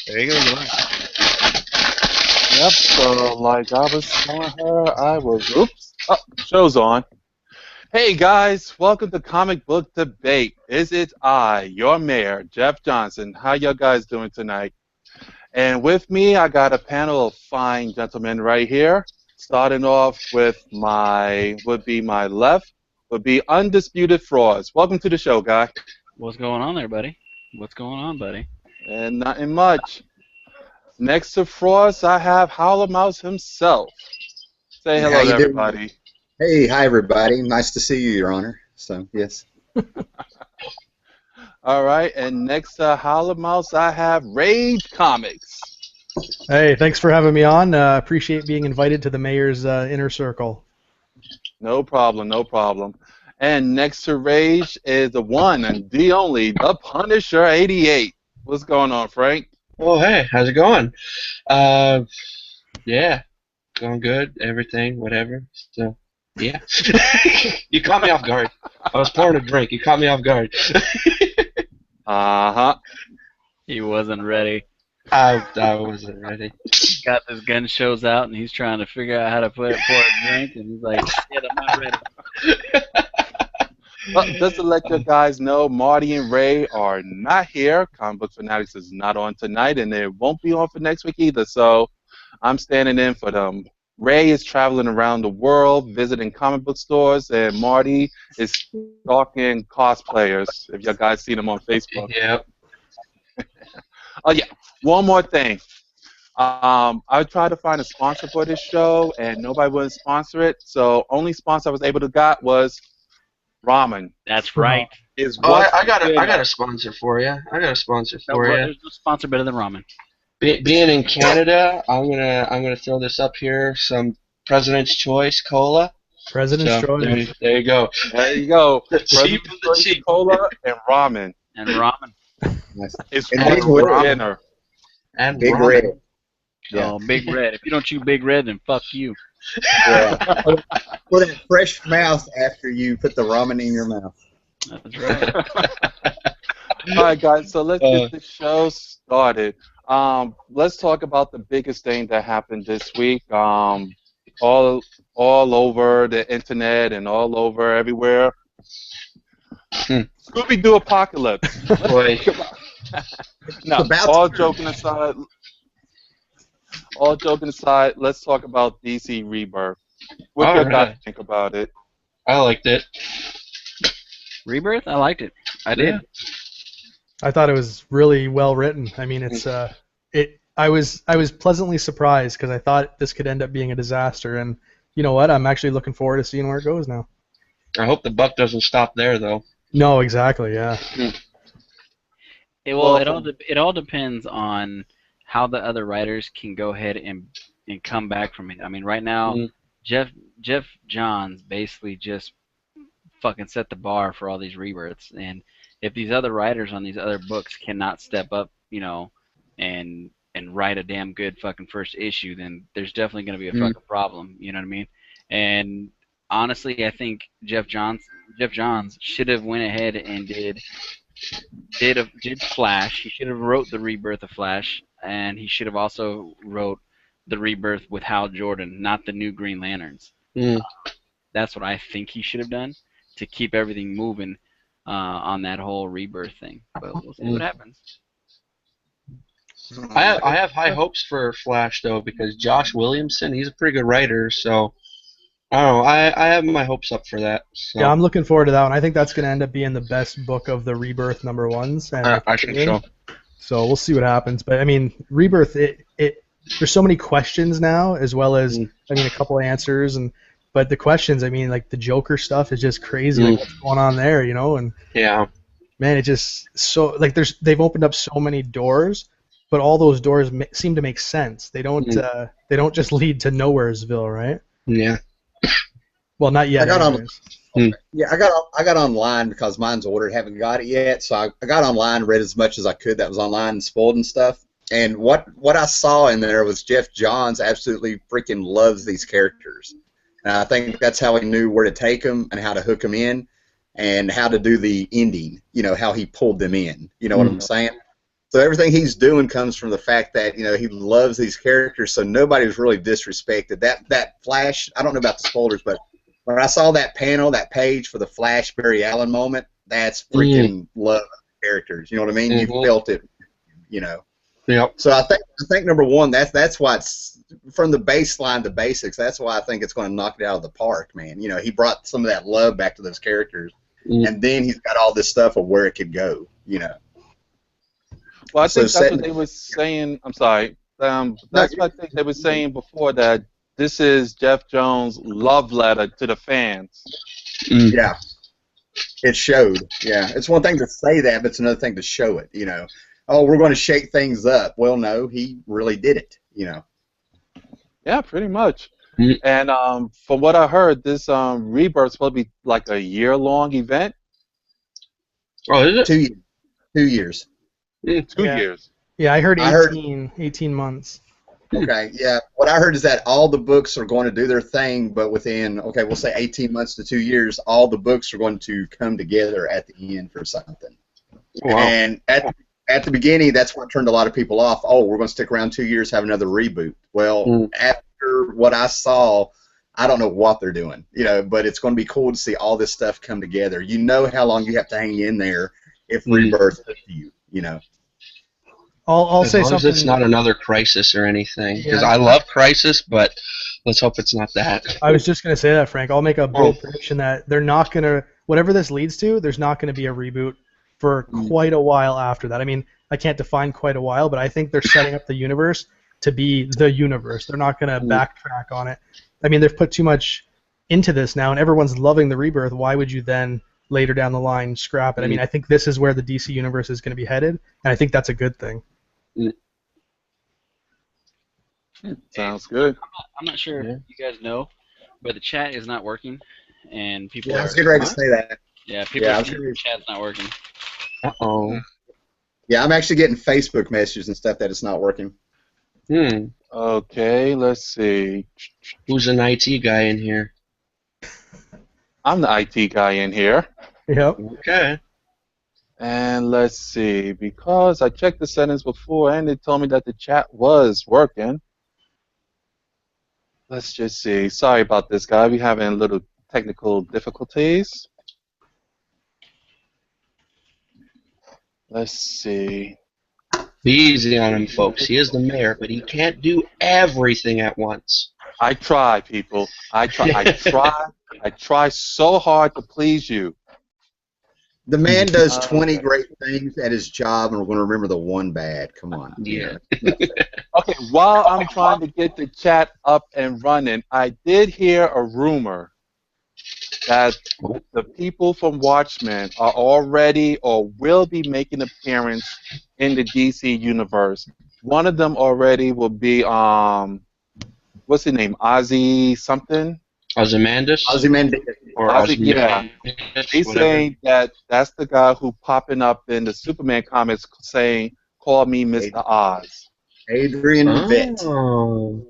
There you go, you are. Yep, so like I was telling her, oops, oh, show's on. Hey guys, welcome to Comic Book Debate. Is it I, your mayor, Jeff Johnson? How y'all guys doing tonight? And with me, I got a panel of fine gentlemen right here. Starting off with my left, would be Undisputed Frauds. Welcome to the show, guy. What's going on there, buddy? What's going on, buddy? And nothing much. Next to Frost, I have Howler Mouse himself. Say How hello to you doing? everybody. Hey, hi everybody. Nice to see you, Your Honor. So, yes. All right, and next to Howler Mouse, I have Rage Comics. Hey, thanks for having me on. Appreciate being invited to the mayor's inner circle. No problem, no problem. And next to Rage is the one and the only, the Punisher 88. What's going on, Frank? Oh, hey, how's it going? Yeah, going good, everything, whatever. So, yeah. You caught me off guard. I was pouring a drink. You caught me off guard. Uh-huh. He wasn't ready. I wasn't ready. Got his gun shows out, and he's trying to figure out how to pour a drink, and he's like, shit, I'm not ready. Well, just to let you guys know, Marty and Ray are not here. Comic Book Fanatics is not on tonight, and they won't be on for next week either, so I'm standing in for them. Ray is traveling around the world, visiting comic book stores, and Marty is stalking cosplayers, if you guys seen him on Facebook. Yep. Oh, yeah, one more thing. I tried to find a sponsor for this show, and nobody would sponsor it, so only sponsor I was able to get was ramen. That's right. I got a sponsor for you. I got a sponsor for you. There's no sponsor better than ramen. Being in Canada, I'm gonna throw this up here. Some President's Choice Cola. President's Choice. There you go. There you go. The cheap, President's Choice Cola and ramen. And ramen. Nice. It's And for Big Red. dinner. And Big ramen. Red. Yeah. Oh, Big Red. If you don't chew Big Red, then fuck you. Yeah. Put a fresh mouth after you put the ramen in your mouth. That's right. All right, guys, so let's get the show started. Let's talk about the biggest thing that happened this week. All over the internet and all over everywhere. Scooby-Doo Apocalypse. Boy. No, all joking aside, let's talk about DC Rebirth. What do you guys think about it? I liked it. Rebirth? I liked it. I did. Yeah. I thought it was really well written. I mean, it's I was pleasantly surprised because I thought this could end up being a disaster, and you know what? I'm actually looking forward to seeing where it goes now. I hope the buck doesn't stop there, though. No, exactly. Yeah. It all depends on how the other writers can go ahead and come back from it. I mean, right now, Jeff Johns basically just fucking set the bar for all these rebirths, and if these other writers on these other books cannot step up, and write a damn good fucking first issue, then there's definitely going to be a fucking problem. You know what I mean? And honestly, I think Jeff Johns should have went ahead and did Flash. He should have wrote the rebirth of Flash, and he should have also wrote the rebirth with Hal Jordan, not the new Green Lanterns. That's what I think he should have done to keep everything moving on that whole rebirth thing. But we'll see what happens. I have high hopes for Flash, though, because Josh Williamson, he's a pretty good writer, so I don't know. I have my hopes up for that. So. Yeah, I'm looking forward to that one. I think that's going to end up being the best book of the Rebirth #1s. And I think so. So we'll see what happens. But I mean, Rebirth, there's so many questions now, as well as a couple of answers, but the questions, I mean, like the Joker stuff is just crazy. Like, what's going on there, And yeah, man, it just they've opened up so many doors, but all those doors seem to make sense. They don't just lead to Nowheresville, right? Yeah. Well, not yet. I got online because mine's ordered. Haven't got it yet, so I got online, read as much as I could that was online and spoiled and stuff. And what I saw in there was Jeff Johns absolutely freaking loves these characters. And I think that's how he knew where to take them and how to hook them in. and how to do the ending. You know, how he pulled them in. You know what I'm saying? So everything he's doing comes from the fact that, you know, he loves these characters, so nobody was really disrespected. That Flash, I don't know about the spoilers, but when I saw that panel, that page for the Flash Barry Allen moment, that's freaking love of the characters. You know what I mean? You felt it, you know. Yep. So I think number one, that's why it's from the baseline to basics. That's why I think it's going to knock it out of the park, man. You know, he brought some of that love back to those characters, and then he's got all this stuff of where it could go. You know. Well, I think that's what they were saying. I'm sorry. That's what I think they were saying before, that this is Jeff Jones' love letter to the fans. Yeah. It showed. Yeah. It's one thing to say that, but it's another thing to show it, you know. Oh, we're going to shake things up. Well, no, he really did it, you know. Yeah, pretty much. And from what I heard, this Rebirth is supposed to be like a year-long event. Oh, is it? 2 years. 2 years. 2 years. Yeah, I heard 18 months. Okay, yeah. What I heard is that all the books are going to do their thing, but within, okay, we'll say 18 months to 2 years, all the books are going to come together at the end for something. Wow. And at the beginning, that's what turned a lot of people off. Oh, we're going to stick around 2 years, have another reboot. Well, after what I saw, I don't know what they're doing, you know, but it's going to be cool to see all this stuff come together. You know how long you have to hang in there if Rebirth is to you, you know. I'll say as long something. as it's not another Crisis or anything, because I love Crisis, but let's hope it's not that. I was just going to say that, Frank. I'll make a bold prediction that they're not going to, whatever this leads to, there's not going to be a reboot for quite a while after that. I mean, I can't define quite a while, but I think they're setting up the universe to be the universe. They're not going to backtrack on it. I mean, they've put too much into this now, and everyone's loving the Rebirth. Why would you then later down the line scrap it? I mean, I think this is where the DC universe is going to be headed, and I think that's a good thing. Sounds good. I'm not sure if you guys know, but the chat is not working, and people. I was getting ready to say that. Yeah, people are saying the chat's not working. Yeah, I'm actually getting Facebook messages and stuff that it's not working. Okay, let's see. Who's an IT guy in here? I'm the IT guy in here. Yep. Okay. And let's see, because I checked the settings before and it told me that the chat was working. Let's just see. Sorry about this, guy. We're having a little technical difficulties. Let's see. Be easy on him, folks. He is the mayor, but he can't do everything at once. I try, people. I try so hard to please you. The man does 20 great things at his job, and we're going to remember the one bad. Come on. Yeah. Okay, while I'm trying to get the chat up and running, I did hear a rumor that the people from Watchmen are already or will be making an appearance in the DC universe. One of them already will be, what's his name? Ozzy something? Ozymandias? Ozymandias. Or Ozzy, yeah. They whatever. saying that that's the guy who popping up in the Superman comics saying, "Call me Mr. Oz." Adrian Veidt. Oh.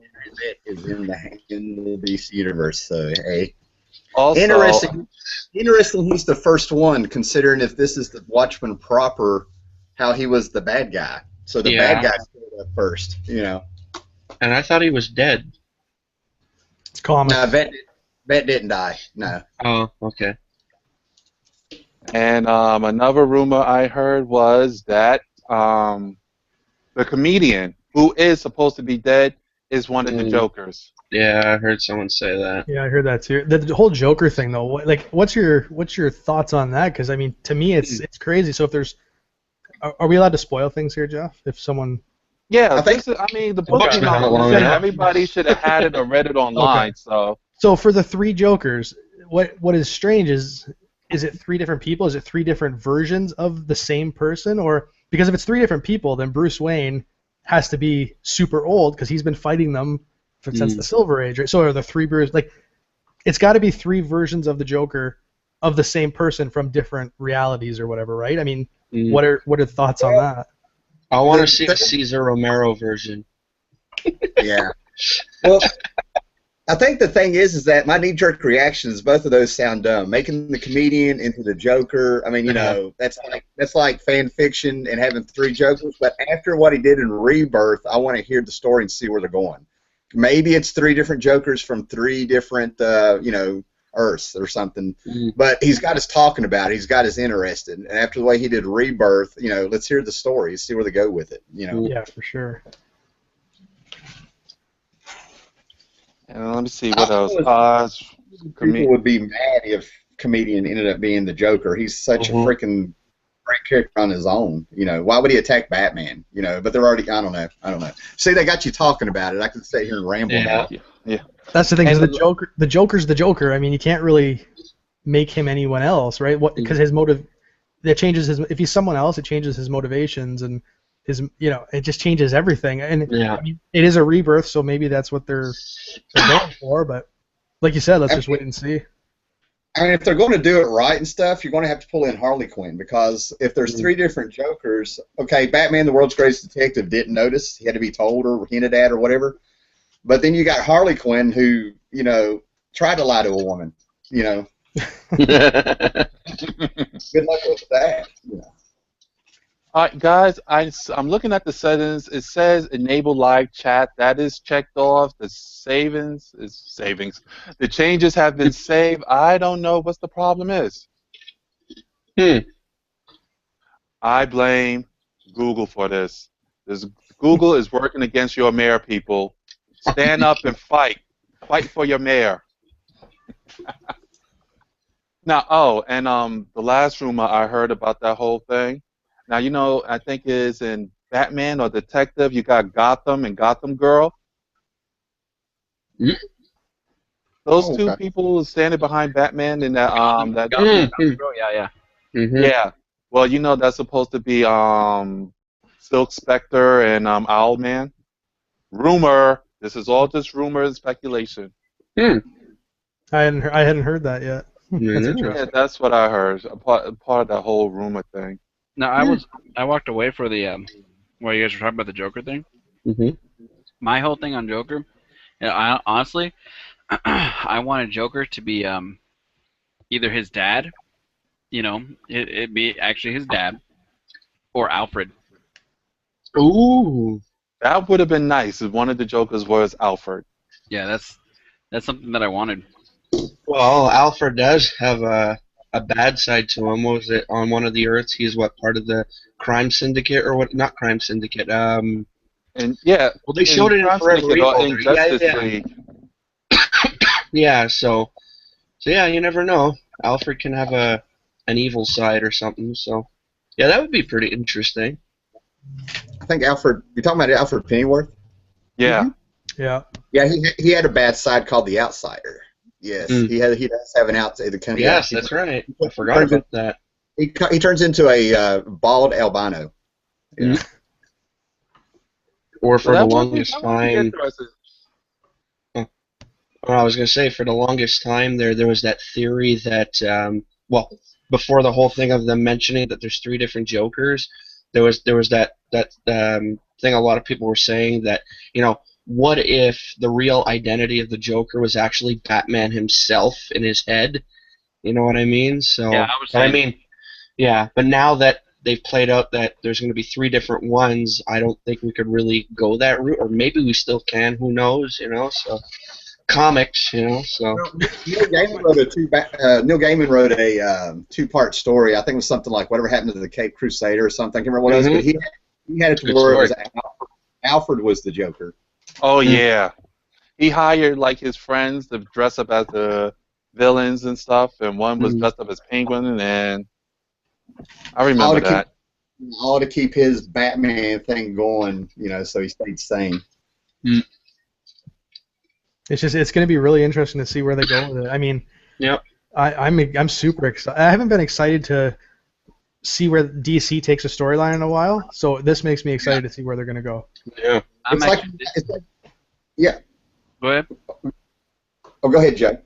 Adrian Veidt is in the DC universe, so hey. Also, Interesting, he's the first one, considering if this is the Watchmen proper, how he was the bad guy. So the bad guy showed up first, you know. And I thought he was dead. It's common. No, Veidt didn't die, no. Oh, okay. and another rumor I heard was that the comedian who is supposed to be dead is one of the Jokers. Yeah, I heard someone say that. Yeah, I heard that too. The whole Joker thing, though, like, what's your thoughts on that? Because I mean, to me, it's crazy. So if there's, are we allowed to spoil things here, Jeff? If someone, yeah, I mean, the book's been out long enough. Everybody should have had it or read it online. Okay. So for the three Jokers, what is strange is it three different people? Is it three different versions of the same person? Or because if it's three different people, then Bruce Wayne has to be super old because he's been fighting them since the Silver Age, right? So are the three Bruce, like, it's got to be three versions of the Joker of the same person from different realities or whatever, right? I mean, what are thoughts on that? I want to see a Cesar Romero version. Yeah. Well, I think the thing is that my knee-jerk reaction is both of those sound dumb. Making the comedian into the Joker. I mean, you know, that's like fan fiction and having 3 Jokers. But after what he did in Rebirth, I want to hear the story and see where they're going. Maybe it's 3 different Jokers from 3 different, you know, Earths or something. But he's got us talking about it. He's got us interested. And after the way he did Rebirth, you know, let's hear the story, see where they go with it. You know. Yeah, for sure. And let me see what else. People would be mad if comedian ended up being the Joker. He's such a freaking great character on his own. You know, why would he attack Batman? You know, but they're already. I don't know. See, they got you talking about it. I could sit here and ramble about it. Yeah. That's the thing. Because the Joker's the Joker. I mean, you can't really make him anyone else, right? Because his motive, that changes his. If he's someone else, it changes his motivations and his. You know, it just changes everything. And I mean, it is a rebirth, so maybe that's what they're going for. But like you said, let's just wait and see. I mean, if they're going to do it right and stuff, you're going to have to pull in Harley Quinn, because if there's 3 different Jokers, okay, Batman, the world's greatest detective, didn't notice. He had to be told or hinted at or whatever. But then you got Harley Quinn who, you know, tried to lie to a woman, you know. Good luck with that. You know. All right, guys, I'm looking at the settings. It says enable live chat. That is checked off. The savings is savings. The changes have been saved. I don't know what the problem is. I blame Google for this. Google is working against your mayor, people. Stand up and fight. Fight for your mayor. Now, and the last rumor I heard about that whole thing. Now, you know, I think is in Batman or Detective, you got Gotham and Gotham Girl. Those 2 people standing behind Batman in that Gotham Girl, yeah. Yeah. Well, you know that's supposed to be Silk Spectre and Owlman. Rumor. This is all just rumor and speculation. I hadn't heard that yet. That's interesting. Yeah, that's what I heard. Part of that whole rumor thing. No, I walked away for the while you guys were talking about the Joker thing. My whole thing on Joker, you know, I honestly, I wanted Joker to be either his dad, you know, it'd be actually his dad, or Alfred. Ooh, that would have been nice if one of the Jokers was Alfred. Yeah, that's something that I wanted. Well, Alfred does have a bad side to him. What was it on one of the Earths? He's what, part of the crime syndicate or what? Not crime syndicate. And yeah, well, they showed it in Forever in Justice League. Yeah, so yeah, you never know. Alfred can have an evil side or something. So yeah, that would be pretty interesting. I think Alfred. You're talking about Alfred Pennyworth? Yeah. Yeah. Yeah, he had a bad side called the Outsider. Yes, he does have an outsider. Yes, that's right. I forgot about that. He turns into a bald albino. Yeah. Or for the longest time. Well, I was going to say, for the longest time, there was that theory that, well, before the whole thing of them mentioning that there's 3 different Jokers, there was that thing a lot of people were saying that, you know, what if the real identity of the Joker was actually Batman himself in his head? You know what I mean? So yeah, but now that they've played out that there's going to be 3 different ones, I don't think we could really go that route, or maybe we still can. Who knows? You know, so comics, you know. So Neil Gaiman wrote a 2-part story. I think it was something like Whatever Happened to the Cape Crusader or something. I can't remember what it was, but he had it to where it was Alfred was the Joker. Oh yeah, he hired like his friends to dress up as the villains and stuff, and one was dressed up as Penguin, and I remember that. All to keep his Batman thing going, you know, so he stayed sane. It's going to be really interesting to see where they go with it. I mean, I'm super excited. I haven't been excited to see where DC takes a storyline in a while, so this makes me excited to see where they're going to go. Yeah. Yeah. Go ahead. Oh, go ahead, Joe.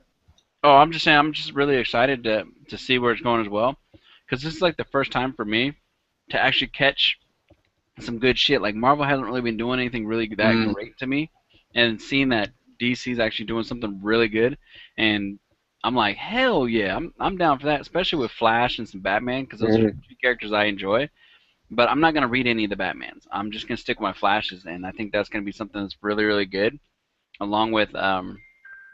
Oh, I'm just saying, I'm just really excited to see where it's going as well, because this is like the first time for me to actually catch some good shit. Like Marvel hasn't really been doing anything really that great to me, and seeing that DC's actually doing something really good, and I'm like, hell yeah, I'm down for that, especially with Flash and some Batman, because those are two characters I enjoy. But I'm not gonna read any of the Batmans. I'm just gonna stick with my Flashes, and I think that's gonna be something that's really, really good, along with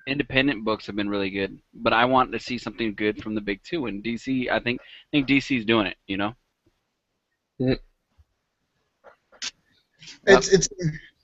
independent books have been really good. But I want to see something good from the big two, and DC. I think DC's doing it. You know. It's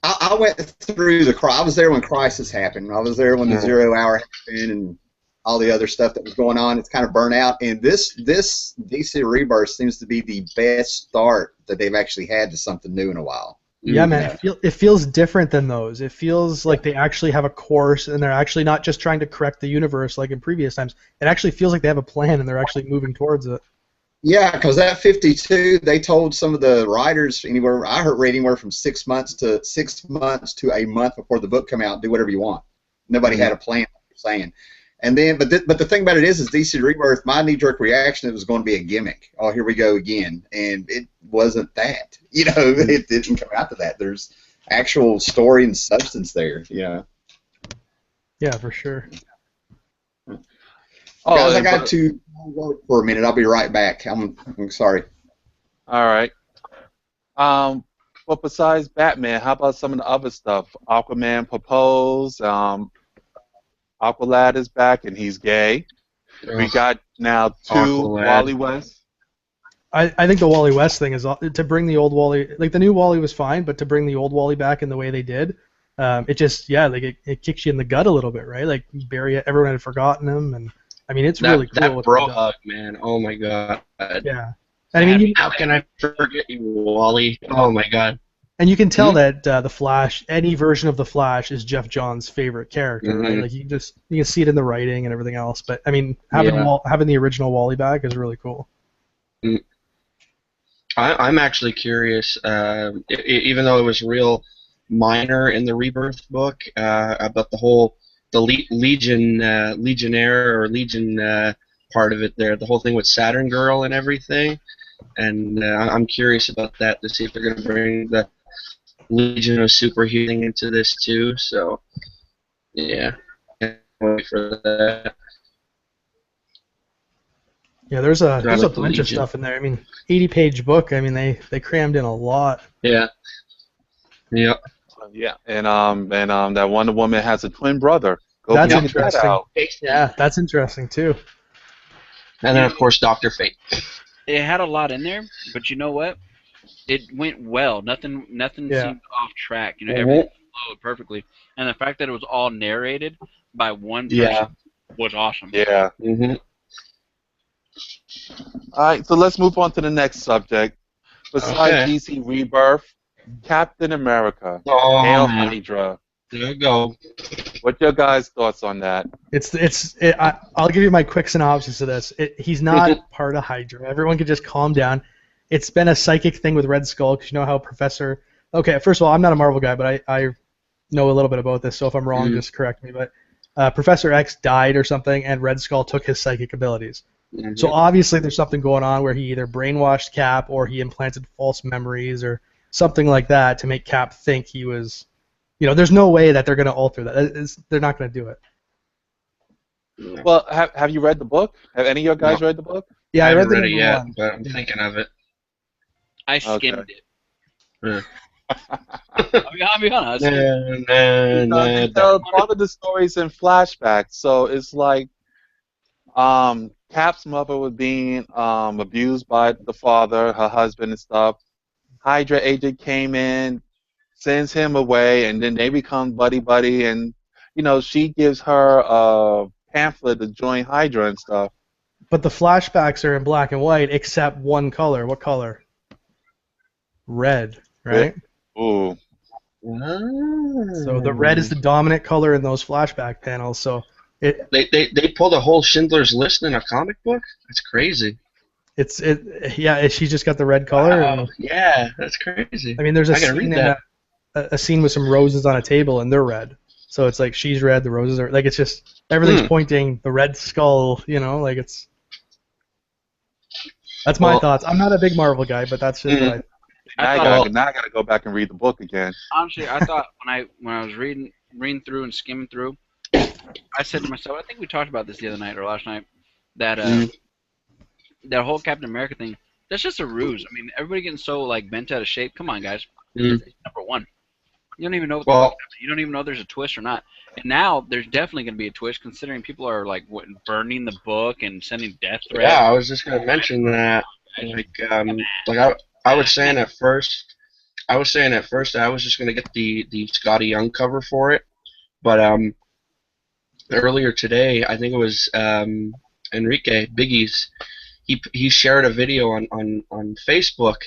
I went through I was there when Crisis happened. I was there when the 0 Hour happened and all the other stuff that was going on. It's kind of burnt out, and this DC Rebirth seems to be the best start that they've actually had to something new in a while. Yeah, man, it feels different than those. It feels like they actually have a course, and they're actually not just trying to correct the universe like in previous times. It actually feels like they have a plan, and they're actually moving towards it. Yeah, because that 52, they told some of the writers I read anywhere from 6 months to a month before the book come out. Do whatever you want. Nobody had a plan, like you're saying. And then, but the thing about it is DC Rebirth. My knee-jerk reaction, it was going to be a gimmick. Oh, here we go again, and it wasn't that. You know, it didn't come out to that. There's actual story and substance there. You know. Yeah, for sure. Guys, I got to go for a minute. I'll be right back. I'm sorry. All right. But besides Batman, how about some of the other stuff? Aquaman proposed. Aqualad is back, and he's gay. We got now 2 Aqualad. Wally West. I think the Wally West thing is to bring the old Wally, like the new Wally was fine, but to bring the old Wally back in the way they did, it just it kicks you in the gut a little bit, right? Like everyone had forgotten him, and I mean it's really cool. That bro hug, man. Oh my god. Yeah. And I mean, how can I forget you, Wally? Oh my god. And you can tell that the Flash, any version of the Flash, is Jeff Johns' favorite character, right? Like you can see it in the writing and everything else. But I mean, having the original Wally back is really cool. I'm actually curious, even though it was real minor in the Rebirth book, about the Legionnaire or Legion part of it there, the whole thing with Saturn Girl and everything. And I'm curious about that to see if they're going to bring the Legion of Superhealing into this too. So, yeah, can't wait for that. Yeah, there's a bunch of stuff in there. I mean, 80-page book. I mean, they crammed in a lot. Yeah. Yeah. Yeah, and that Wonder Woman has a twin brother. That's interesting. Yeah, that's interesting too. And then of course Dr. Fate. It had a lot in there, but you know what? It went well. Nothing seemed off track. You know, everything flowed perfectly, and the fact that it was all narrated by one person was awesome. Yeah. All right, so let's move on to the next subject. Besides DC Rebirth, Captain America, Hail Hydra. There you go. What your guys' thoughts on that? I'll give you my quick synopsis of this. He's not part of Hydra. Everyone can just calm down. It's been a psychic thing with Red Skull, because you know how Professor... Okay, first of all, I'm not a Marvel guy, but I know a little bit about this, so if I'm wrong, just correct me. But Professor X died or something, and Red Skull took his psychic abilities. So obviously there's something going on where he either brainwashed Cap or he implanted false memories or something like that to make Cap think he was... You know, there's no way that they're going to alter that. They're not going to do it. Well, have you read the book? Have any of you guys read the book? Yeah, I haven't read it yet, one. but I'm thinking of it. I skimmed it. Yeah. I'll be honest. They tell part of the stories in flashbacks, so it's like Cap's mother was being abused by the father, her husband and stuff. Hydra agent came in, sends him away, and then they become buddy-buddy, and, you know, she gives her a pamphlet to join Hydra and stuff. But the flashbacks are in black and white, except one color. What color? Red, right? Ooh. So the red is the dominant color in those flashback panels, so... They pulled a whole Schindler's List in a comic book? That's crazy. She just got the red color. Wow. Yeah, that's crazy. I mean, there's a scene with some roses on a table, and they're red. So it's like she's red, the roses are... Like, it's just... Everything's pointing the Red Skull, you know? Like, it's... That's my thoughts. I'm not a big Marvel guy, but that's just what now I gotta go back and read the book again. Honestly, I thought when I was reading reading through and skimming through, I said to myself, I think we talked about this the other night or last night, that that whole Captain America thing, that's just a ruse. I mean, everybody getting so like bent out of shape. Come on, guys. It's number one. You don't even know what the fuck's happening. You don't even know there's a twist or not. And now there's definitely going to be a twist, considering people are like burning the book and sending death threats. Yeah, I was just going to mention that. I was saying at first, I was just going to get the Scotty Young cover for it, but earlier today, I think it was Enrique Biggie's. He shared a video on Facebook,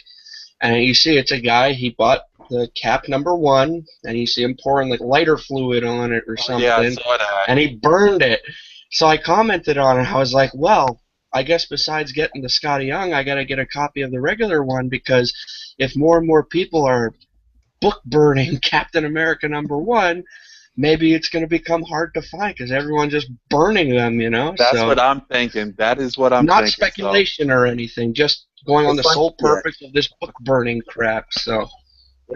and you see it's a guy. He bought the Cap #1, and you see him pouring like lighter fluid on it or something, Yeah, I saw that. and he burned it. So I commented on it. I was like, well, I guess besides getting the Scotty Young, I gotta get a copy of the regular one, because if more and more people are book burning Captain America #1, maybe it's going to become hard to find because everyone's just burning them, you know? That's what I'm thinking. That is what I'm not thinking. Not speculation or anything, just going on the sole purpose of this book burning crap, so...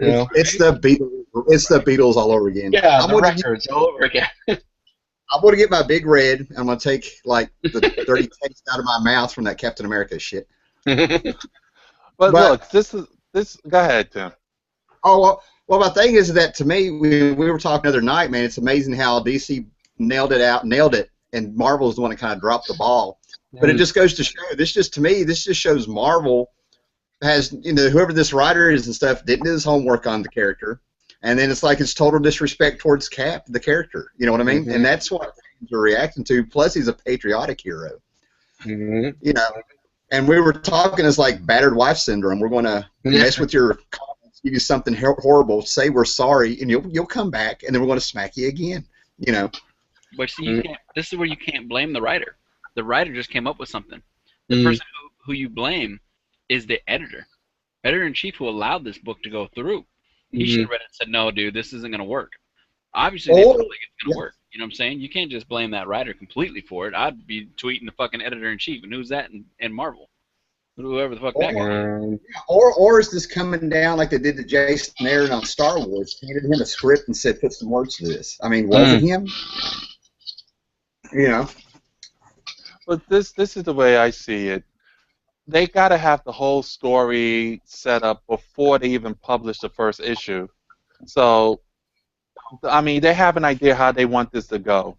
You know? It's the Beatles all over again. Yeah, the records all over again. I'm going to get my big red. I'm going to take, like, the dirty taste out of my mouth from that Captain America shit. But look, this... Go ahead, Tim. Oh, well, my thing is that, to me, we were talking the other night, man, it's amazing how DC nailed it, and Marvel's the one that kind of dropped the ball. But it just goes to show, this just shows Marvel has, you know, whoever this writer is and stuff didn't do his homework on the character, and then it's like it's total disrespect towards Cap, the character, you know what I mean? And that's what fans are reacting to, plus he's a patriotic hero. You know, and we were talking as like battered wife syndrome. We're going to mess with your comments, give you something horrible, say we're sorry, and you'll come back, and then we're going to smack you again, you know. But see, you can't, this is where you can't blame the writer. The writer just came up with something. The person who you blame is the editor. Editor-in-chief who allowed this book to go through. He should have read it and said, no, dude, this isn't going to work. Obviously, they feel like it's going to work. You know what I'm saying? You can't just blame that writer completely for it. I'd be tweeting the fucking editor-in-chief, and who's that in Marvel? Whoever the fuck that guy. Or is this coming down like they did to Jason Aaron on Star Wars, handed him a script and said, put some words to this? I mean, was it him? You know. But this is the way I see it. They got to have the whole story set up before they even publish the first issue. So, I mean, they have an idea how they want this to go.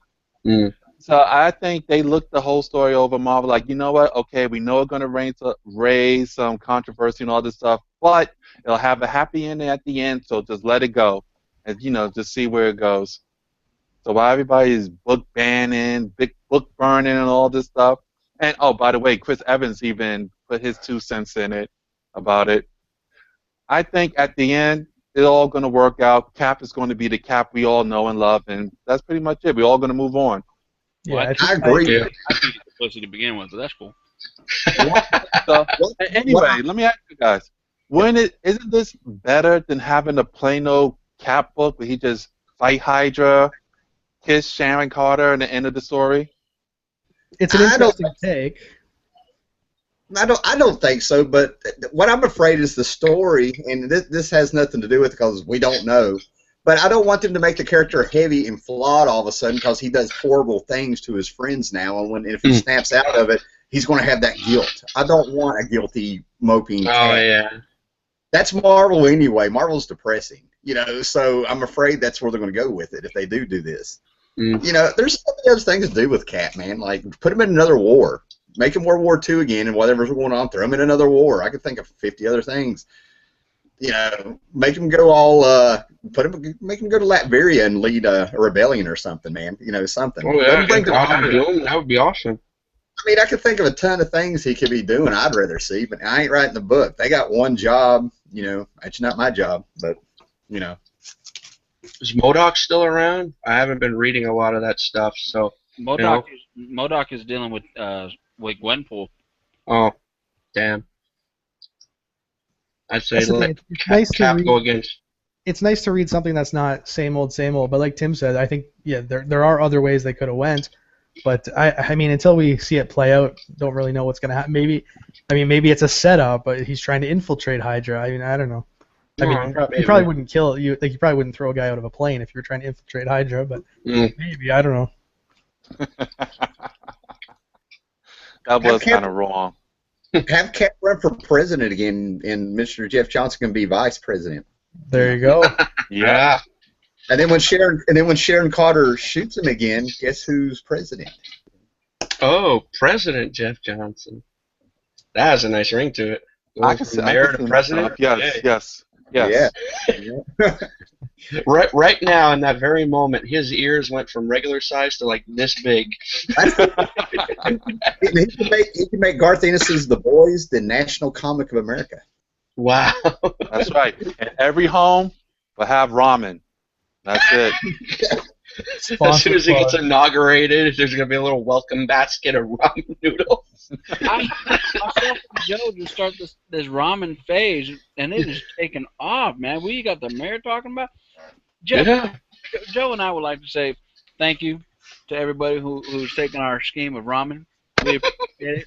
So I think they looked the whole story over, Marvel, like, you know what? Okay, we know it's going to raise some controversy and all this stuff, but it'll have a happy ending at the end, so just let it go. And, you know, just see where it goes. So while everybody's book banning, big book burning, and all this stuff, and oh, by the way, Chris Evans even put his 2 cents in it about it. I think at the end, it's all going to work out. Cap is going to be the Cap we all know and love, and that's pretty much it. We're all going to move on. Yeah, I agree. I think it's a pussy to begin with, so that's cool. So, anyway, let me ask you guys: isn't this better than having a plain old Cap book where he just fight Hydra, kiss Sharon Carter, and the end of the story? It's an interesting take. I don't think so, but what I'm afraid is the story, and this has nothing to do with it because we don't know, but I don't want them to make the character heavy and flawed all of a sudden because he does horrible things to his friends now, and if he snaps out of it, he's going to have that guilt. I don't want a guilty, moping cat. Yeah. That's Marvel anyway. Marvel's depressing, you know, so I'm afraid that's where they're going to go with it if they do this. You know, there's so many other things to do with Cap, man. Like, put him in another war. Make him World War II again, and whatever's going on, throw him in another war. I could think of 50 other things. You know, make him go all, make him go to Latveria and lead a rebellion or something, man. You know, something. Oh, yeah, that would be awesome. I mean, I could think of a ton of things he could be doing I'd rather see, but I ain't writing the book. They got one job, you know. It's not my job, but, you know. Is MODOK still around? I haven't been reading a lot of that stuff, so... MODOK is dealing with Gwenpool. Oh, damn. I'd say it's nice to read. Go against. It's nice to read something that's not same old, but like Tim said, I think there are other ways they could have went, but I mean until we see it play out, don't really know what's gonna happen. Maybe it's a setup, but he's trying to infiltrate Hydra. I mean I don't know. I mean, you probably wouldn't kill you. Like, you probably wouldn't throw a guy out of a plane if you were trying to infiltrate Hydra, but maybe, I don't know. That was kind of wrong. Have Cap run for president again, and Mr. Jeff Johnson can be vice president. There you go. Yeah. And then when Sharon Carter shoots him again, guess who's president? Oh, President Jeff Johnson. That has a nice ring to it. I can see mayor to president. Yes. Yeah. Right now, in that very moment, his ears went from regular size to like this big. He can make Garth Ennis's The Boys the national comic of America. Wow. That's right. And every home will have ramen. That's it. As soon as he gets inaugurated, there's going to be a little welcome basket of ramen noodles. Myself and Joe just start this ramen phase, and it is taking off, man. We got the mayor talking about. Joe and I would like to say thank you to everybody who's taken our scheme of ramen. We appreciate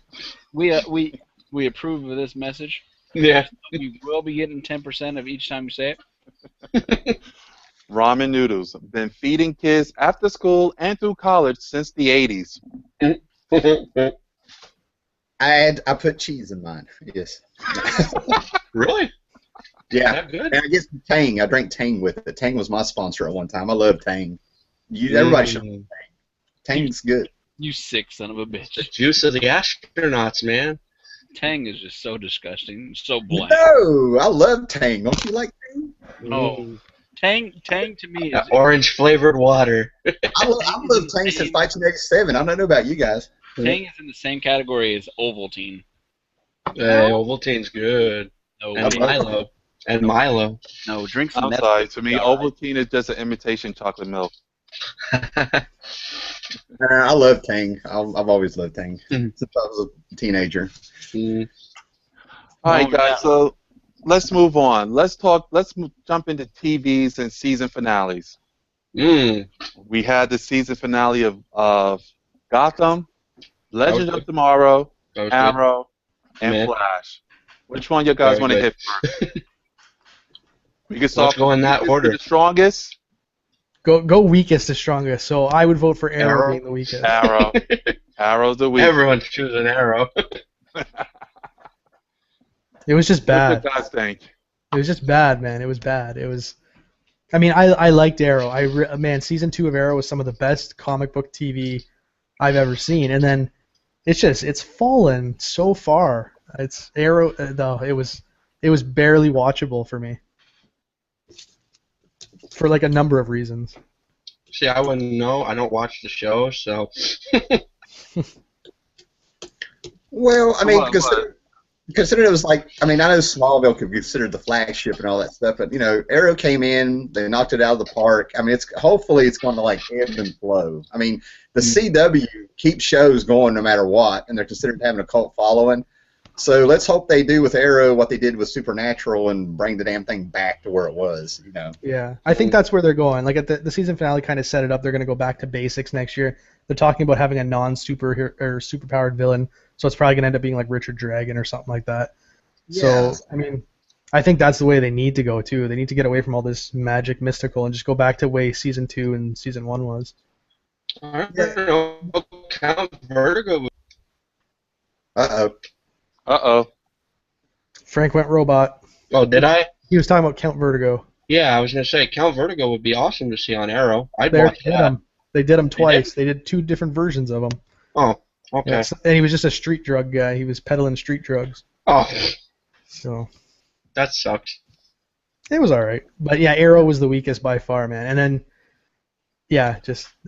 it. We approve of this message. Yeah. You will be getting 10% of each time you say it. Ramen noodles. Been feeding kids after school and through college since the 80s. I put cheese in mine. Yes. Really? Yeah. Good. And I guess Tang. I drank Tang with it. Tang was my sponsor at one time. I love Tang. Everybody should love Tang. Tang's good. You sick son of a bitch. The juice of the astronauts, man. Tang is just so disgusting, so bland. No, I love Tang. Don't you like Tang? Oh, Tang to me is orange flavored water. I love Tang since 1987. I don't know about you guys. Tang is in the same category as Ovaltine. Hey, Ovaltine's good. No, And Milo. No, drink some. I'm sorry. To me, Ovaltine is just an imitation chocolate milk. I love Tang. I've always loved Tang since I was a teenager. All right, guys. So let's move on. Let's jump into TVs and season finales. We had the season finale of Gotham, Legends of Tomorrow, Arrow, and Flash. Which one you guys want to hit first? We can start. Let's go in that order. The strongest. Go weakest to strongest. So I would vote for Arrow being the weakest. Arrow. Arrow's the weakest. Everyone's choosing Arrow. It was just bad. What do you guys think? It was just bad, man. It was bad. It was. I mean, I liked Arrow. Man, season 2 of Arrow was some of the best comic book TV I've ever seen, and then it's fallen so far. It's Arrow. No, it was barely watchable for me. For like a number of reasons. See, I wouldn't know. I don't watch the show, so. Well, I mean, consider it was like, I mean, I know Smallville could be considered the flagship and all that stuff, but Arrow came in, they knocked it out of the park. I mean, hopefully it's going to like ebb and flow. I mean, the CW keeps shows going no matter what, and they're considered having a cult following. So let's hope they do with Arrow what they did with Supernatural and bring the damn thing back to where it was, Yeah, I think that's where they're going. Like at the season finale kind of set it up. They're going to go back to basics next year. They're talking about having a non-super or superpowered villain, so it's probably going to end up being like Richard Dragon or something like that. Yeah. So, I mean, I think that's the way they need to go too. They need to get away from all this magic mystical and just go back to the way season 2 and season 1 was. I don't know. Count Vertigo. Uh-oh. Frank went robot. Oh, did I? He was talking about Count Vertigo. Yeah, I was going to say Count Vertigo would be awesome to see on Arrow. I'd watch that. They did him twice. They did 2 different versions of him. Oh, okay. Yeah, and he was just a street drug guy. He was peddling street drugs. Oh. So. That sucks. It was all right. But yeah, Arrow was the weakest by far, man. And then, yeah,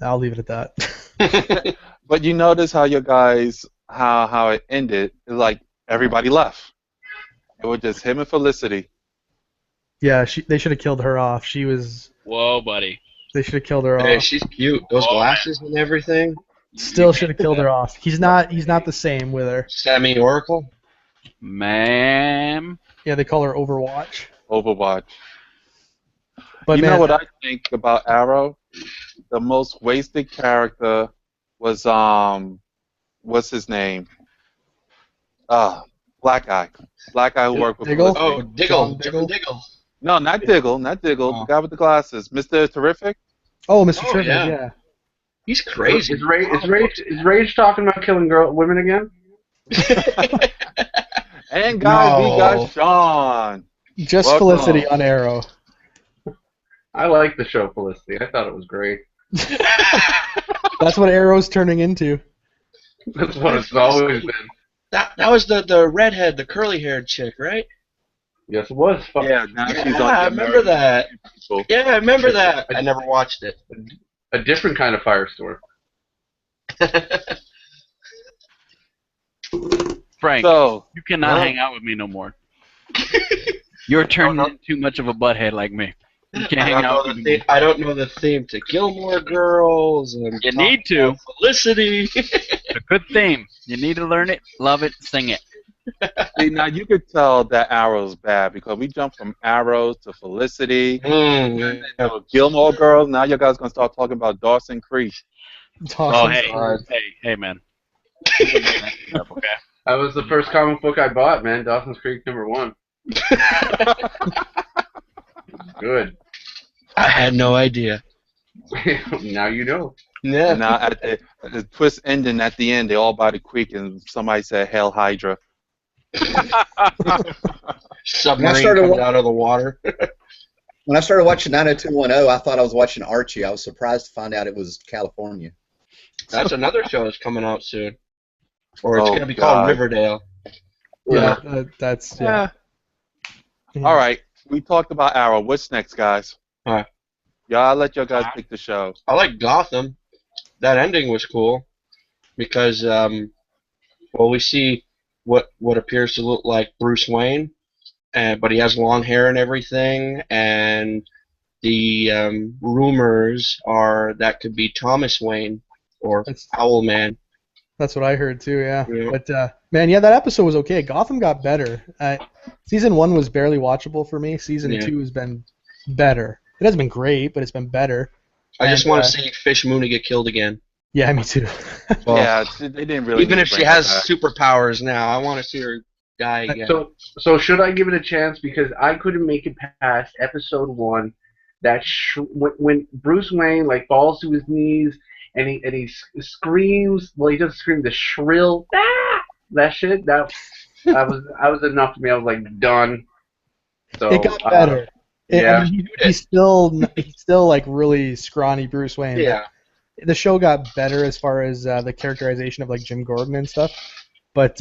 I'll leave it at that. But you notice how you guys, how it ended, like everybody left. It was just him and Felicity. Yeah, they should have killed her off. She was... Whoa, buddy. They should have killed her Hey, off. she's cute. Those glasses and everything. Still should have killed her off. He's not the same with her. Sammy Oracle? Ma'am. Yeah, they call her Overwatch. Overwatch. But you know what I think about Arrow? The most wasted character was what's his name? Black guy. Black guy who worked with Diggle? Oh, Diggle. No, not Diggle, not Diggle. The Oh. guy with the glasses, Mr. Terrific. Oh, Mr. Oh, Terrific, yeah. yeah. He's crazy. Is Rage talking about killing women again? And guys, we got No. Sean. Just Welcome. Felicity on Arrow. I like the show Felicity. I thought it was great. That's what Arrow's turning into. That's what it's always been. That was the redhead, the curly-haired chick, right? Yes, it was. Yeah, now she's Yeah, on I remember that. People. Yeah, I remember that. I never watched it. A different kind of Firestorm. Frank, So, you cannot Huh? hang out with me no more. You're turning into too much of a butthead like me. You can't hang out with me. I don't know the theme to Gilmore Girls and You need to. Felicity. It's a good theme. You need to learn it, love it, sing it. see, now you could tell that Arrow's bad because we jumped from Arrow to Felicity, to Gilmore Girls. Now you guys gonna start talking about Dawson Creek. Oh, hey, God. hey, man. Okay. That was the first comic book I bought, man. Dawson's Creek #1. Good. I had no idea. Now you know. Yeah. And now at the twist ending at the end, they all by the creek, and somebody said "Hail Hydra." Submarine started comes wa- out of the water. When I started watching 90210, I thought I was watching Archie. I was surprised to find out it was California. That's another show that's coming out soon. Or it's Oh, going to be called God. Riverdale. Yeah, that's yeah. All right, we talked about Arrow. What's next, guys? All right. Yeah, I'll let you guys pick the show. I like Gotham. That ending was cool because, well, we see what appears to look like Bruce Wayne, but he has long hair and everything, and the rumors are that could be Thomas Wayne or That's- Owlman. That's what I heard too, yeah. Yeah. But man, yeah, that episode was okay. Gotham got better. Season 1 was barely watchable for me. Season 2 has been better. It hasn't been great, but it's been better. I just And, want to see Fish Mooney get killed again. Yeah, me too. Yeah, they didn't really. Even need if to she bring her has back. superpowers now, I want to see her die again. So should I give it a chance? Because I couldn't make it past episode 1. That when Bruce Wayne like falls to his knees and he screams. Well, he doesn't scream. The shrill that shit. That was enough for me. I was like done. So It got better. Yeah. I mean, he's still like really scrawny Bruce Wayne. but yeah. the show got better as far as the characterization of like Jim Gordon and stuff. But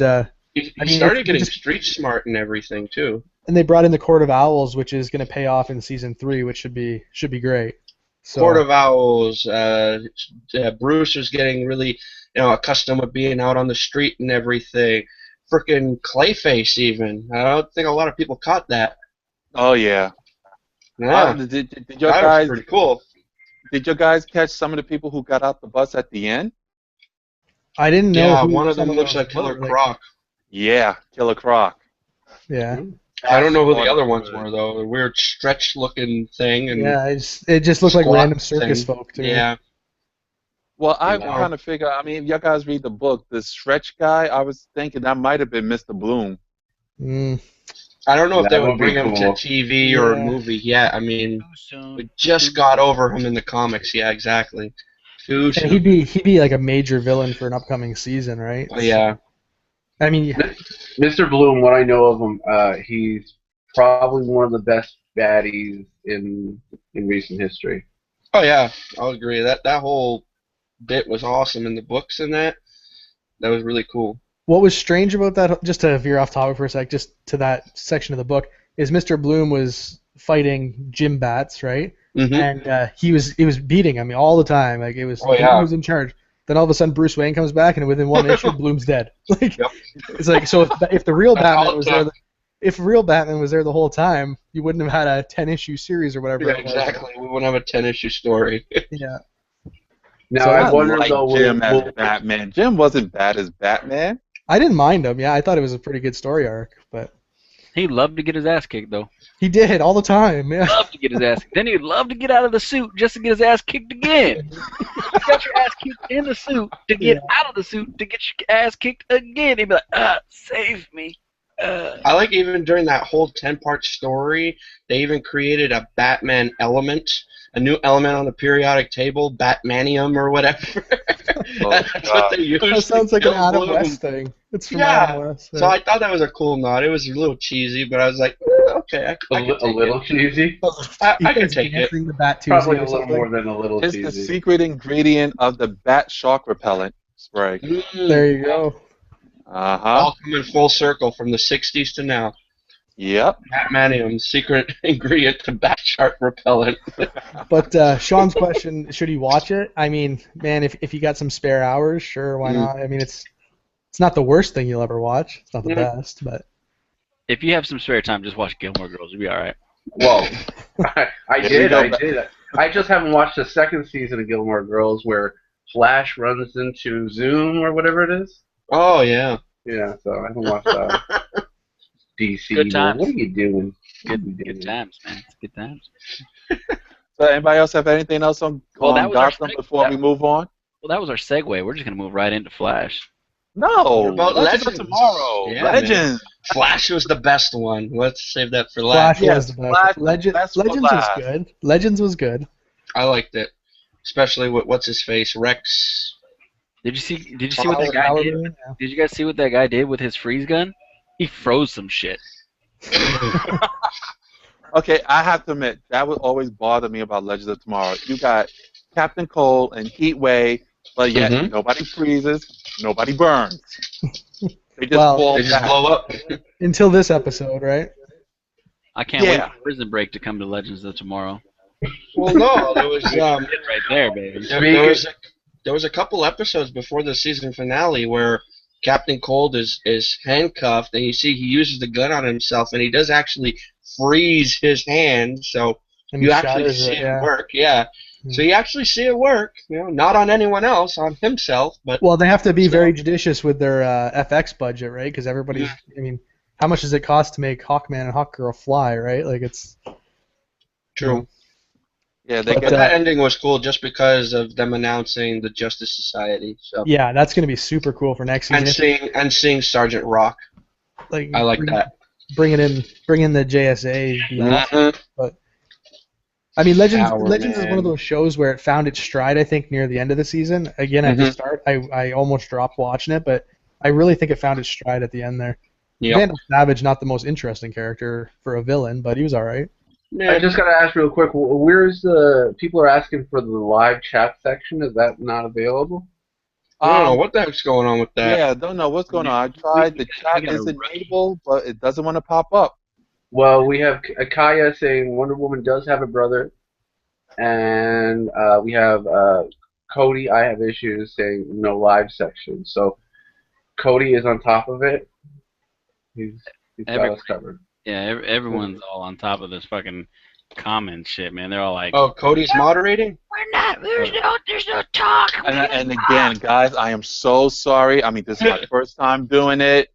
He I mean, started it's getting just- street smart and everything too. and they brought in the Court of Owls, which is going to pay off in season 3, which should be great. So, Court of Owls. Bruce was getting really, accustomed with being out on the street and everything. Frickin' Clayface, even. I don't think a lot of people caught that. Oh yeah. Yeah, Did your that was guys? pretty cool. Did you guys catch some of the people who got out the bus at the end? I didn't know. Yeah, who one of some them looks those like Killer were, Croc. Yeah, Killer Croc. Yeah, I don't know who the That's other ones good. were though. A weird stretch-looking thing and yeah. It just looked like squat random circus thing. folk to me. Yeah, Well, I Wow. kind of figure. I mean, if you guys read the book, the stretch guy, I was thinking that might have been Mr. Bloom. Mm. I don't know if That they would would be bring him to cool. TV or a Yeah. movie yet. I mean, Too soon. we just got over him in the comics. Yeah, exactly. Too And soon. he'd be like a major villain for an upcoming season, right? Oh, yeah. I mean, yeah, Mr. Bloom, what I know of him, he's probably one of the best baddies in recent history. Oh yeah, I'll agree. That whole bit was awesome in the books and that. That was really cool. what was strange about that, just to veer off topic for a sec, just to that section of the book, is Mr. Bloom was fighting Jim Bats, right? Mm-hmm. And he was beating him all the time. Like it was, Oh, he yeah. was in charge. Then all of a sudden, Bruce Wayne comes back, and within one issue, Bloom's dead. Like Yep. it's like, so if the real That's all Batman it was took. there, if real Batman was there the whole time, you wouldn't have had a 10-issue series or whatever. Yeah, it was. exactly. We wouldn't have a 10-issue story. Yeah. Now So I I wonder like though, Jim as Batman. Jim wasn't bad as Batman. I didn't mind him. Yeah, I thought it was a pretty good story arc, but He loved to get his ass kicked, though. he did all the time. Yeah. Loved to get his ass kicked. Then he'd love to get out of the suit just to get his ass kicked again. You got your ass kicked in the suit to get out of the suit to get your ass kicked again. He'd be like, save me. I like even during that whole 10-part story, they even created a Batman element, a new element on the periodic table, Batmanium or whatever. That's what they used. That sounds like an kill Adam Bloom. West thing. It's from Adam West. So I thought that was a cool nod. It was a little cheesy, but I was like, okay, I A can take little it. cheesy. I can take it. dancing the Bat Probably Tuesday a or little something. more than a little It's the cheesy. secret ingredient of the bat shark repellent spray. There you go. Uh-huh. All coming full circle from the 60s to now. Yep. Batmanium, secret ingredient to bat shark repellent. But Sean's question, should he watch it? I mean, man, if you got some spare hours, sure, why not? I mean, it's not the worst thing you'll ever watch. It's not the best, but If you have some spare time, just watch Gilmore Girls. You'll be all right. Well, I did. you go. I just haven't watched the second season of Gilmore Girls where Flash runs into Zoom or whatever it is. Oh, yeah. Yeah, so I haven't watched that. DC. Good times. What are you doing? Good times, man. It's good times. So anybody else have anything else on That was our Gotham seg- before we move on? Well, that was our segue. We're just gonna move right into Flash. No. About Legends of Legends. tomorrow. Yeah, Legends. Flash was the best one. Let's save that for last. Flash was the best. Flash, Legends for was last. good. Legends was good. I liked it, especially with what's his face, Rex. Did you see what that guy did? Yeah. Did you guys see what that guy did with his freeze gun? He froze some shit. Okay, I have to admit, that would always bother me about Legends of Tomorrow. You got Captain Cold and Heat Wave, but yet nobody freezes, nobody burns. They just fall They just back. blow up. Until this episode, right? I can't wait for Prison Break to come to Legends of Tomorrow. Well, no, there was Right there, baby. there was a couple episodes before the season finale where Captain Cold is handcuffed, and you see he uses the gun on himself, and he does actually freeze his hand, so And you he actually shatters see it, it work. Yeah. So you actually see it work. You know, not on anyone else, on himself, but. Well, they have to be very judicious with their FX budget, right? Because everybody's. I mean, how much does it cost to make Hawkman and Hawkgirl fly, right? Like it's. True. Yeah, But that ending was cool just because of them announcing the Justice Society. So. Yeah, that's going to be super cool for next season. And seeing Sergeant Rock. I like that. Bring in the JSA. Would be awesome. But I mean, Legends is one of those shows where it found its stride. I think near the end of the season. Again, at the start, I almost dropped watching it, but I really think it found its stride at the end there. Yep. Vandal Savage, not the most interesting character for a villain, but he was all right. I just got to ask real quick, where's the... People are asking for the live chat section. Is that not available? I don't know what the heck's going on with that. Yeah, I don't know what's going on. I tried. The chat is enabled, but it doesn't want to pop up. Well, we have Akaya saying Wonder Woman does have a brother. And we have Cody, I have issues, saying no live section. So Cody is on top of it. He's got us covered. Yeah, everyone's all on top of this fucking comment shit, man. They're all like, "Oh, Cody's moderating? We're not. There's no talk." And again, guys, I am so sorry. I mean, this is my first time doing it.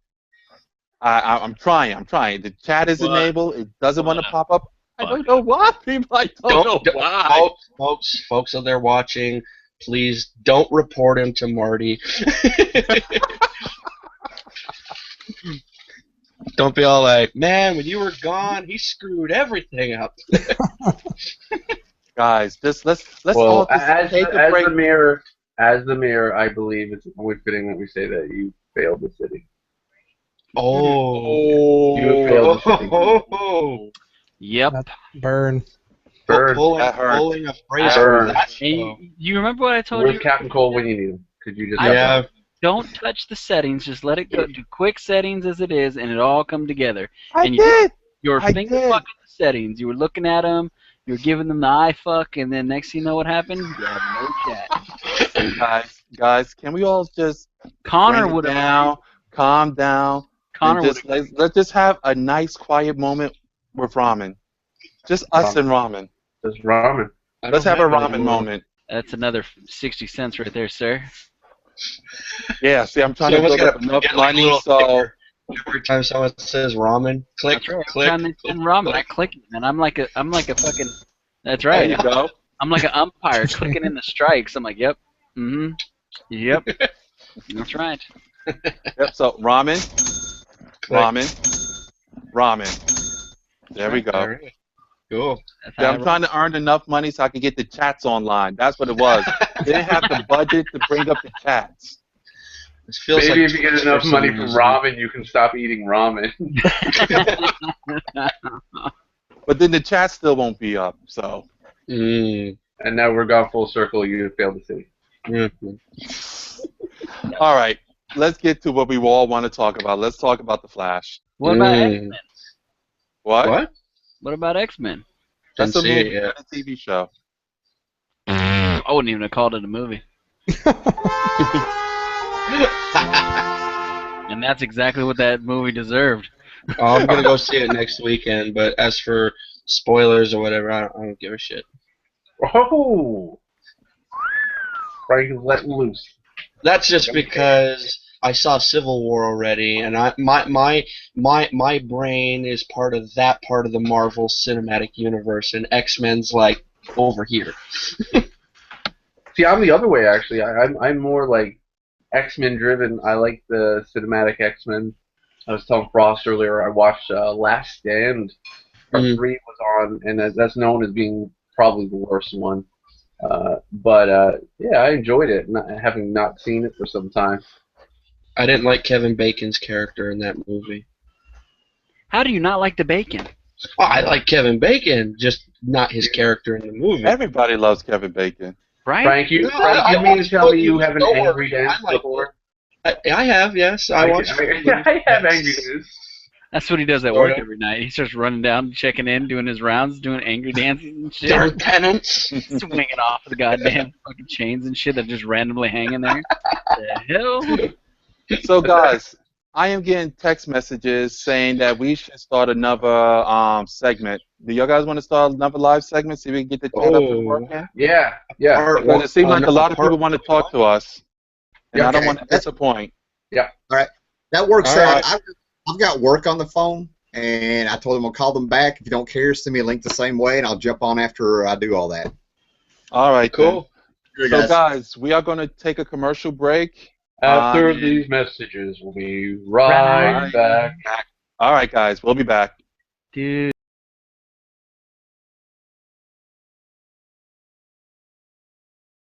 I'm trying. The chat is enabled. It doesn't want to pop up. I don't know why, people. I don't know why. Folks out there watching, please don't report him to Marty. Don't be all like, man, when you were gone, he screwed everything up. Guys, let's well, all just take a break. As the mayor, I believe it's only fitting that we say that you failed the city. Oh. You failed the city. Yep. Burn. Pulling a phrase from that. You remember what I told you? Where's Captain Cole when you need him? Could you just don't touch the settings. Just let it go. Do quick settings as it is, and it all come together. I did. You were finger fucking the settings. You were looking at them. You were giving them the eye fuck, and then next thing you know what happened? You have no chat. Guys, can we all just Connor would have calm down. Connor would. Let's just have a nice, quiet moment with ramen. Just us and ramen. Just ramen. Let's have a ramen moment. That's another 60 cents right there, sir. Yeah, see, I'm trying to build up enough money, so every time someone says ramen, click. Ramen, I click it, and I'm like a fucking. That's right. There you go. I'm like an umpire clicking in the strikes. I'm like, yep, yep. That's right. Yep. So ramen. Ramen. There we go. All right. Cool. Yeah, I'm trying to earn enough money so I can get the chats online. That's what it was. They didn't have the budget to bring up the chats. Feels Maybe like if you get enough money from ramen, you can stop eating ramen. But then the chat still won't be up, so. Mm. And now we're gone full circle. You failed to see. Mm-hmm. All right, let's get to what we all want to talk about. Let's talk about the Flash. What about X-Men? What? What about X-Men? That's a movie, a TV show. I wouldn't even have called it a movie. And that's exactly what that movie deserved. I'm gonna go see it next weekend, but as for spoilers or whatever, I don't give a shit. Oh, Frank is let loose. That's just because I saw Civil War already, and my brain is part of that part of the Marvel Cinematic Universe, and X-Men's like over here. See, I'm the other way actually. I'm more like X-Men driven. I like the cinematic X-Men. I was telling Frost earlier. I watched Last Stand. Part 3 was on, and that's known as being probably the worst one. But yeah, I enjoyed it, having not seen it for some time. I didn't like Kevin Bacon's character in that movie. How do you not like the bacon? Oh, I like Kevin Bacon, just not his character in the movie. Everybody loves Kevin Bacon. Right? Frank, you mean to tell me you haven't angry danced before? I have, yes. I watched. I have angry dance. That's what he does at work every night. He starts running down, checking in, doing his rounds, doing angry dances and shit. Darn penance. Swinging off the goddamn fucking chains and shit that just randomly hanging there. The hell? So, guys, I am getting text messages saying that we should start another segment. Do y'all guys want to start another live segment? See if we can get the chat up and working? Yeah. Because it seems like a lot of people want to talk to us, and I don't want to disappoint. Yeah. All right. That works All out. right. I've got work on the phone, and I told them I'll call them back. If you don't care, send me a link the same way, and I'll jump on after I do all that. All right, cool. So, guys, we are going to take a commercial break. After these messages, we'll be right back. All right, guys, we'll be back. Dude.